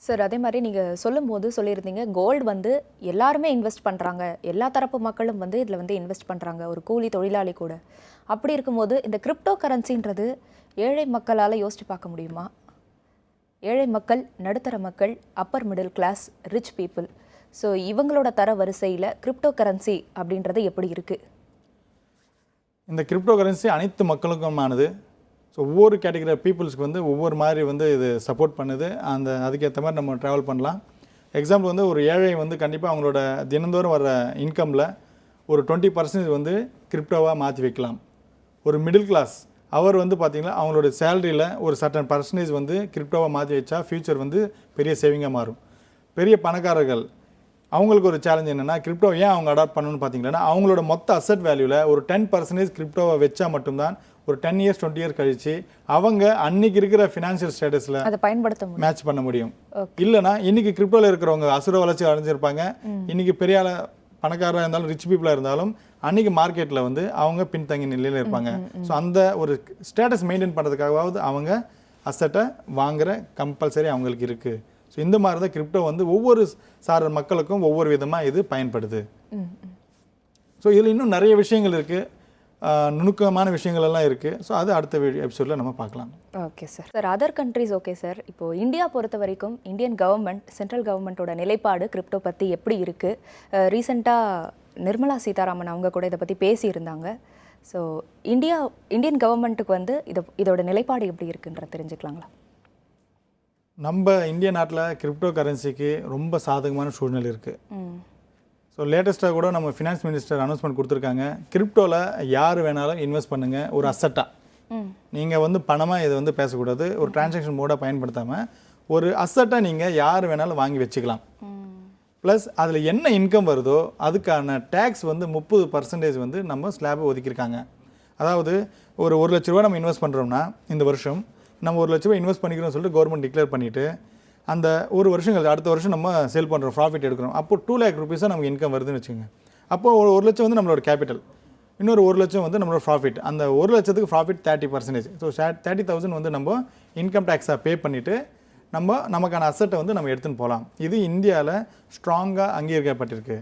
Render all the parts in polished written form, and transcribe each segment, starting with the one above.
Sir அதே மாதிரி நீங்கள் சொல்லும்போது சொல்லியிருந்தீங்க கோல்டு வந்து எல்லாருமே இன்வெஸ்ட் பண்ணுறாங்க, எல்லா தரப்பு மக்களும் வந்து இதில் வந்து இன்வெஸ்ட் பண்ணுறாங்க, ஒரு கூலி தொழிலாளி கூட. அப்படி இருக்கும்போது இந்த கிரிப்டோ கரன்சின்றது ஏழை மக்களால் யோசிச்சு பார்க்க முடியுமா? ஏழை மக்கள், நடுத்தர மக்கள், upper middle class, rich people, so இவங்களோட தர வரிசையில் கிரிப்டோ கரன்சி அப்படின்றது எப்படி இருக்குது? இந்த கிரிப்டோ கரன்சி அனைத்து மக்களுக்குமானது. ஸோ ஒவ்வொரு கேட்டகரி பீப்புள்ஸ்க்கு வந்து ஒவ்வொரு மாதிரி வந்து இது சப்போர்ட் பண்ணுது. அதுக்கேற்ற மாதிரி நம்ம ட்ராவல் பண்ணலாம். எக்ஸாம்பிள் வந்து ஒரு ஏழை வந்து கண்டிப்பாக அவங்களோட தினந்தோறும் வர இன்கமில் ஒரு 20% வந்து கிரிப்டோவாக மாற்றி வைக்கலாம். ஒரு மிடில் கிளாஸ் அவர் வந்து பார்த்திங்கன்னா அவங்களோட சேலரியில் ஒரு சர்டன் பர்சன்டேஜ் வந்து கிரிப்டோவாக மாற்றி வச்சா ஃப்யூச்சர் வந்து பெரிய சேவிங்காக மாறும். பெரிய பணக்காரர்கள் அவங்களுக்கு ஒரு சேலஞ்ச் என்னென்னா கிரிப்டோ ஏன் அவங்க அடாப்ட் பண்ணணும்னு பார்த்தீங்கன்னா அவங்களோட மொத்த அசட் வேல்யூவில் ஒரு 10% கிரிப்டோவை வச்சா மட்டும்தான் ஒரு 10 இயர்ஸ் 20 இயர்ஸ் கழிச்சு அவங்க அன்னைக்கு இருக்கிற ஃபினான்ஷியல் ஸ்டேட்டஸில் அதை பயன்படுத்த மேட்ச் பண்ண முடியும். இல்லைனா இன்னைக்கு கிரிப்டோவில் இருக்கிறவங்க அசுர வளர்ச்சி அடைஞ்சிருப்பாங்க. இன்னைக்கு பெரிய பணக்காரராக இருந்தாலும் ரிச் பீப்புளாக இருந்தாலும் அன்னைக்கு மார்க்கெட்டில் வந்து அவங்க பின்தங்கி நிலையில் இருப்பாங்க. ஸோ அந்த ஒரு ஸ்டேட்டஸ் மெயின்டைன் பண்ணுறதுக்காகவாவது அவங்க அசட்டை வாங்குகிற கம்பல்சரி அவங்களுக்கு இருக்குது. ஸோ இந்த மாதிரி தான் கிரிப்டோ வந்து ஒவ்வொரு சார மக்களுக்கும் ஒவ்வொரு விதமாக இது பயன்படுது. ஸோ இதில் இன்னும் நிறைய விஷயங்கள் இருக்குது, நுணுக்கமான விஷயங்கள் எல்லாம் இருக்குது. ஸோ அது அடுத்த எபிசோடில் நம்ம பார்க்கலாம். Okay sir. Sir other countries okay sir, இப்போது இந்தியா பொறுத்த வரைக்கும் இந்தியன் கவர்மெண்ட், சென்ட்ரல் கவர்மெண்ட்டோட நிலைப்பாடு கிரிப்டோ பற்றி எப்படி இருக்குது? ரீசெண்டாக நிர்மலா சீதாராமன் அவங்க கூட இதை பற்றி பேசியிருந்தாங்க. ஸோ இந்தியன் கவர்மெண்ட்டுக்கு வந்து இதோட நிலைப்பாடு எப்படி இருக்குன்ற தெரிஞ்சுக்கலாங்களா? நம்ம இந்திய நாட்டில் கிரிப்டோ கரன்சிக்கு ரொம்ப சாதகமான சூழ்நிலை இருக்குது. ஸோ லேட்டஸ்ட்டாக கூட நம்ம ஃபினான்ஸ் மினிஸ்டர் அனௌன்ஸ்மெண்ட் கொடுத்துருக்காங்க. கிரிப்டோவில் யார் வேணாலும் இன்வெஸ்ட் பண்ணுங்கள், ஒரு அசட்டாக. நீங்கள் வந்து பணமாக இதை வந்து பேசக்கூடாது, ஒரு டிரான்சாக்ஷன் மோடாக பயன்படுத்தாமல் ஒரு அசட்டாக நீங்கள் யார் வேணாலும் வாங்கி வச்சுக்கலாம். ப்ளஸ் அதில் என்ன இன்கம் வருதோ அதுக்கான டேக்ஸ் வந்து 30% வந்து நம்ம ஸ்லாபை ஒதுக்கியிருக்காங்க. அதாவது ஒரு 1 லட்ச ரூபா நம்ம இன்வெஸ்ட் பண்ணுறோம்னா இந்த வருஷம் நம்ம 1 லட்ச ரூபா இன்வெஸ்ட் பண்ணிக்கிறோம்னு சொல்லிட்டு கவர்மெண்ட் டிக்ளேர் பண்ணிவிட்டு அந்த ஒரு வருஷம் கழிச்சு அடுத்த வருஷம் நம்ம சேல் பண்ணுறோம், ப்ராஃபிட் எடுக்கிறோம். அப்போது 2 lakh rupees நமக்கு இன்கம் வருதுன்னு வச்சுக்கோங்க. அப்போது 1 லட்சம் வந்து நம்மளோட கேபிட்டல், இன்னொரு 1 லட்சம் வந்து நம்மளோட ப்ராஃபிட். அந்த 1 லட்சத்துக்கு ப்ராஃபிட் 30%. ஸோ 30,000 வந்து நம்ம இன்கம் டேக்ஸாக பே பண்ணிவிட்டு நமக்கான அசட்டை வந்து நம்ம எடுத்துன்னு போகலாம். இது இந்தியாவில் ஸ்ட்ராங்காக அங்கீகரிக்கப்பட்டிருக்கு.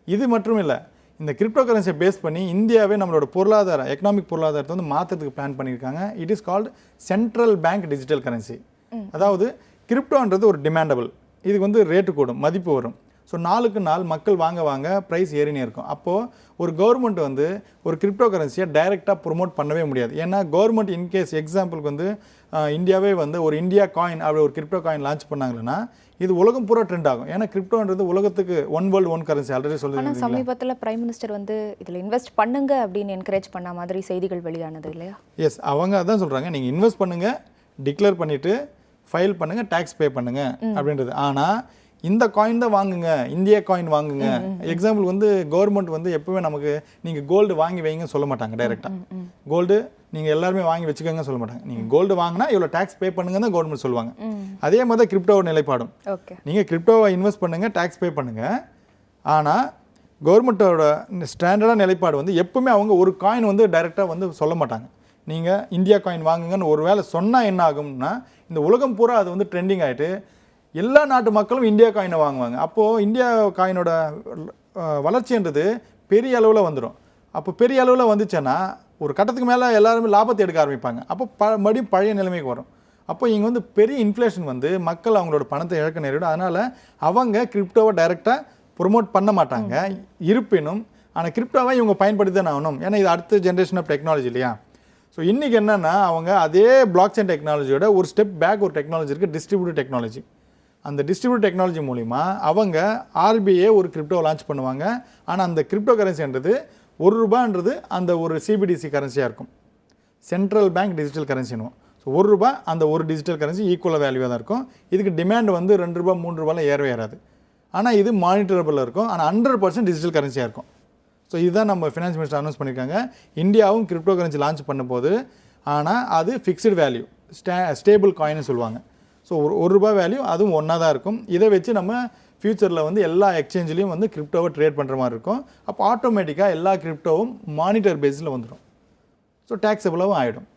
இது மட்டும் இல்லை, இந்த கிரிப்டோ கரன்சியை பேஸ் பண்ணி இந்தியாவே நம்மளோட பொருளாதாரம், எக்கனாமிக் பொருளாதாரத்தை வந்து மாற்றுறதுக்கு பிளான் பண்ணியிருக்காங்க. It is called central bank digital currency. அதாவது கிரிப்டோன்றது ஒரு டிமாண்டபிள், இதுக்கு வந்து ரேட்டு கூடும், மதிப்பு வரும். ஸோ நாளுக்கு நாள் மக்கள் வாங்க ப்ரைஸ் ஏறினே இருக்கும். அப்போது ஒரு கவர்மெண்ட் வந்து ஒரு கிரிப்டோ கரன்சியை டைரெக்டாக ப்ரொமோட் பண்ணவே முடியாது. ஏன்னா கவர்மெண்ட் இன்கேஸ் எக்ஸாம்பிளுக்கு வந்து இந்தியாவே வந்து ஒரு இந்தியா காயின் அப்படி ஒரு கிரிப்டோ காயின் லான்ச் பண்ணாங்கன்னா இது உலகம் பூரா ட்ரெண்ட் ஆகும். ஏன்னா கிரிப்டோன்றது உலகத்துக்கு one world one currency already சொல்லுவாங்க. சமீபத்தில் பிரைம் மினிஸ்டர் வந்து இதில் இன்வெஸ்ட் பண்ணுங்க அப்படின்னு என்கரேஜ் பண்ண மாதிரி செய்திகள் வெளியானது இல்லையா? எஸ், அவங்க அதான் சொல்கிறாங்க, நீங்கள் இன்வெஸ்ட் பண்ணுங்கள், டிக்ளேர் பண்ணிவிட்டு ஃபைல் பண்ணுங்கள், டேக்ஸ் பே பண்ணுங்கள் அப்படின்றது. ஆனால் இந்த காயின் தான் வாங்குங்க, இந்தியா காயின் வாங்குங்க. எக்ஸாம்பிள் வந்து கவர்மெண்ட் வந்து எப்பவுமே நமக்கு நீங்கள் கோல்டு வாங்கி வைங்கன்னு சொல்ல மாட்டாங்க டைரெக்டாக. கோல்டு நீங்கள் எல்லாருமே வாங்கி வச்சுக்கோங்க சொல்ல மாட்டாங்க. நீங்கள் கோல்டு வாங்கினா இவ்வளோ டேக்ஸ் பே பண்ணுங்கன்னு தான் கவர்மெண்ட் சொல்லுவாங்க. அதே மாதிரி தான் கிரிப்டோவோட நிலைப்பாடும். நீங்கள் கிரிப்டோவை இன்வெஸ்ட் பண்ணுங்கள், டேக்ஸ் பே பண்ணுங்கள். ஆனால் கவர்மெண்ட்டோட ஸ்டாண்டர்டான நிலைப்பாடு வந்து எப்பவுமே அவங்க ஒரு காயின் வந்து டைரெக்டாக வந்து சொல்ல மாட்டாங்க. நீங்கள் இந்தியா காயின் வாங்குங்கன்னு ஒரு வேளை சொன்னால் என்ன ஆகும்னா இந்த உலகம் பூரா அது வந்து ட்ரெண்டிங் ஆகிட்டு எல்லா நாட்டு மக்களும் இந்தியா காயினை வாங்குவாங்க. அப்போது இந்தியா காயினோட வளர்ச்சின்றது பெரிய அளவில் வந்துடும். அப்போ பெரிய அளவில் வந்துச்சுன்னா ஒரு கட்டத்துக்கு மேலே எல்லாருமே லாபத்தை எடுக்க ஆரம்பிப்பாங்க. அப்போ மறுபடியும் பழைய நிலைமைக்கு வரும். அப்போ இங்கே வந்து பெரிய இன்ஃப்ளேஷன் வந்து மக்கள் அவங்களோட பணத்தை இழக்க நேரிடும். அதனால் அவங்க கிரிப்டோவை டைரெக்டாக ப்ரொமோட் பண்ண மாட்டாங்க. இருப்பினும் ஆனால் கிரிப்டோவை இவங்க பயன்படுத்தி தான் ஆகணும். ஏன்னா இது அடுத்த ஜென்ரேஷன் ஆஃப் டெக்னாலஜி இல்லையா? ஸோ இன்றைக்கி என்னென்னா அவங்க அதே பிளாக் செயின் டெக்னாலஜியோட ஒரு ஸ்டெப் பேக் ஒரு டெக்னாலஜி இருக்குது, டிஸ்ட்ரிபியூட்டட் டெக்னாலஜி. அந்த டிஸ்ட்ரிபியூட் டெக்னாலஜி மூலிமா அவங்க ஆர்பிஐ ஒரு கிரிப்டோ லான்ச் பண்ணுவாங்க. ஆனால் அந்த கிரிப்டோ கரன்சின்றது ₹1 அந்த ஒரு சிபிடிசி கரன்சியாக இருக்கும், சென்ட்ரல் பேங்க் டிஜிட்டல் கரன்சினுவோம். ஸோ ₹1 அந்த ஒரு டிஜிட்டல் கரன்சி ஈக்குவலாக வேல்யூவாக தான் இருக்கும். இதுக்கு டிமாண்ட் வந்து ₹2 ₹3 ஏறவே ஏறாது. ஆனால் இது மானிட்டரபிளாக இருக்கும். ஆனால் 100% டிஜிட்டல் கரன்சியாக இருக்கும். ஸோ இதுதான் நம்ம ஃபினான்ஸ் மினிஸ்டர் அனௌன்ஸ் பண்ணியிருக்காங்க. இந்தியாவும் கிரிப்டோ கரன்சி லான்ச் பண்ணும்போது ஆனால் அது ஃபிக்ஸ்டு வேல்யூ, ஸ்டேபிள் காயின்னு சொல்லுவாங்க. ஸோ ₹1 வேல்யூ அதுவும் ஒன்றா தான் இருக்கும். இதை வச்சு நம்ம ஃப்யூச்சரில் வந்து எல்லா எக்ஸ்சேஞ்சிலையும் வந்து கிரிப்டோவை ட்ரேட் பண்ணுற மாதிரி இருக்கும். அப்போ ஆட்டோமேட்டிக்காக எல்லா கிரிப்டோவும் மானிட்டர் பேஸில் வந்துடும். ஸோ டேக்ஸபிளாகவும் ஆகிடும்.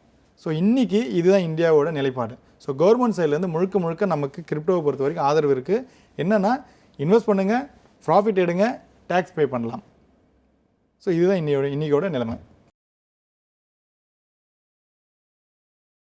ஸோ இன்றைக்கி இதுதான் இந்தியாவோட நிலைப்பாடு. ஸோ கவர்மெண்ட் சைட்லேருந்து முழுக்க முழுக்க நமக்கு கிரிப்டோவை பொறுத்த வரைக்கும் ஆதரவு இருக்குது. என்னென்னா இன்வெஸ்ட் பண்ணுங்கள், ப்ராஃபிட் எடுங்க, டேக்ஸ் பே பண்ணலாம். ஸோ இதுதான் இன்னையோட நிலைமை.